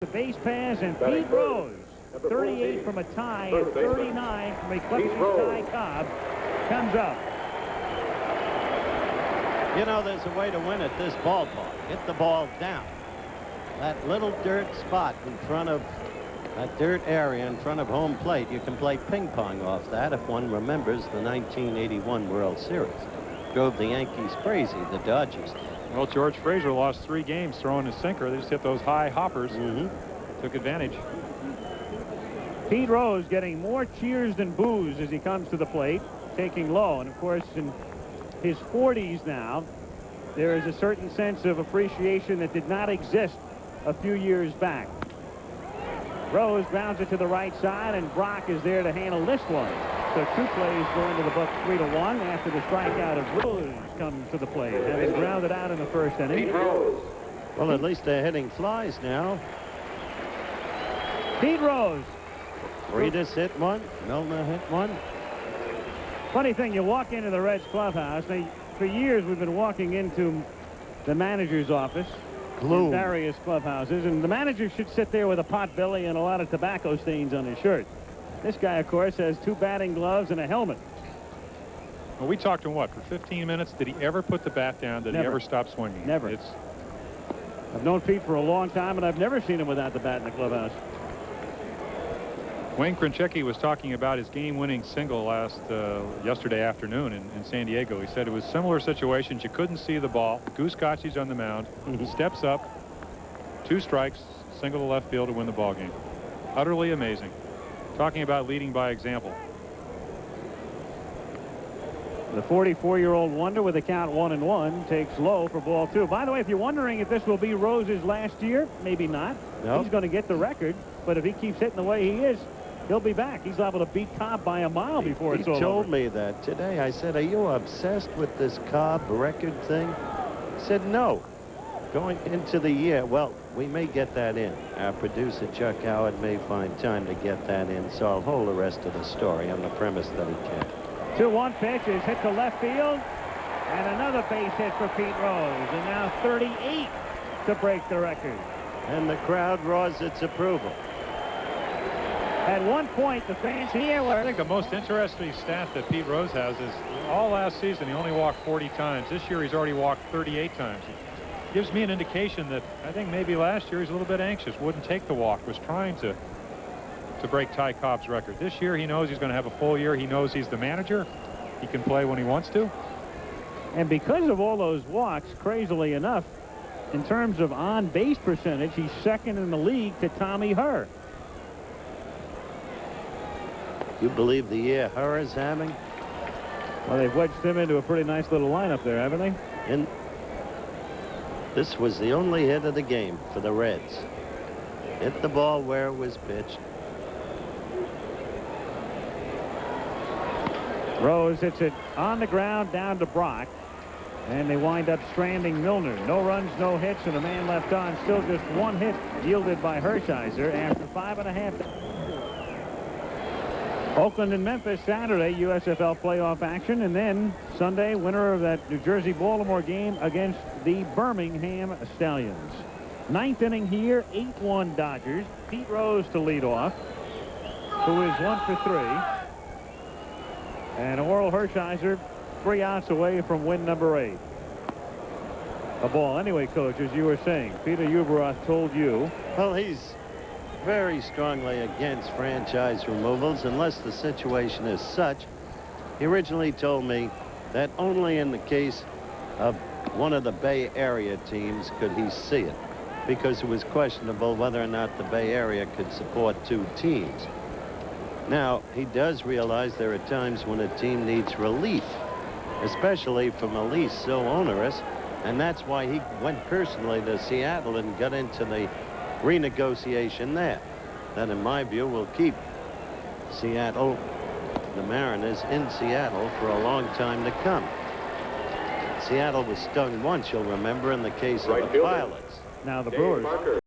The base pass, and Pete Rose, 38 from a tie and 39 from a clutch tie Cobb, comes up. You know, there's a way to win at this ballpark. Hit the ball down. That little dirt spot in front of that dirt area in front of home plate, you can play ping pong off that if one remembers the 1981 World Series. Drove the Yankees crazy, the Dodgers. Well, George Frazier lost 3 games throwing his sinker. They just hit those high hoppers. Took advantage. Pete Rose getting more cheers than boos as he comes to the plate, taking low. And, of course, in his 40s now, there is a certain sense of appreciation that did not exist a few years back. Rose grounds it to the right side, and Brock is there to handle this one. So 2 plays go into the book 3-1 after the strikeout of Rose comes to the plate, having grounded out in the first inning. Well, at least they're hitting flies now. Pete Rose. Reedus hit one. Milner hit one. Funny thing, you walk into the Reds clubhouse. For years, we've been walking into the manager's office. In various clubhouses, and the manager should sit there with a pot belly and a lot of tobacco stains on his shirt. This guy, of course, has 2 batting gloves and a helmet. Well, we talked to him, what, for 15 minutes? Did he ever put the bat down? Did he ever stop swinging? Never. I've known Pete for a long time, and I've never seen him without the bat in the clubhouse. Wayne Krzyzewski was talking about his game-winning single yesterday afternoon in San Diego. He said it was similar situations. You couldn't see the ball. Goose Gotchi's on the mound. He steps up, 2 strikes, single to left field to win the ball game. Utterly amazing. Talking about leading by example. The 44-year-old wonder with a count 1-1 takes low for ball 2. By the way, if you're wondering if this will be Rose's last year, maybe not. Nope. He's going to get the record, but if he keeps hitting the way he is, he'll be back. He's liable to beat Cobb by a mile before it's over. He told me that today. I said, are you obsessed with this Cobb record thing? He said, no. Going into the year, well, we may get that in. Our producer, Chuck Howard, may find time to get that in, so I'll hold the rest of the story on the premise that he can. 2-1 pitch is hit to left field, and another base hit for Pete Rose, and now 38 to break the record. And the crowd roars its approval. At one point, the fans here were... I think the most interesting stat that Pete Rose has is all last season he only walked 40 times. This year he's already walked 38 times. It gives me an indication that I think maybe last year he's a little bit anxious, wouldn't take the walk, was trying to break Ty Cobb's record. This year he knows he's going to have a full year. He knows he's the manager. He can play when he wants to. And because of all those walks, crazily enough, in terms of on-base percentage, he's second in the league to Tommy Herr. You believe the year Herr is having? Well, they've wedged him into a pretty nice little lineup there, haven't they? And this was the only hit of the game for the Reds. Hit the ball where it was pitched. Rose hits it on the ground down to Brock, and they wind up stranding Milner. No runs, no hits, and a man left on. Still just 1 hit yielded by Hershiser after 5.5. Oakland and Memphis Saturday, USFL playoff action, and then Sunday, winner of that New Jersey-Baltimore game against the Birmingham Stallions. 9th inning here, 8-1 Dodgers. Pete Rose to lead off, who is 1 for 3. And Orel Hershiser 3 outs away from win number 8. A ball. Anyway, Coach, as you were saying, Peter Ueberroth told you. Well, he's very strongly against franchise removals unless the situation is such. He originally told me that only in the case of one of the Bay Area teams could he see it, because it was questionable whether or not the Bay Area could support 2 teams. Now, he does realize there are times when a team needs relief, especially from a lease so onerous, and that's why he went personally to Seattle and got into the renegotiation there. That, in my view, will keep Seattle, the Mariners, in Seattle for a long time to come. Seattle was stung once, you'll remember, in the case of the Pilots. Now the Brewers.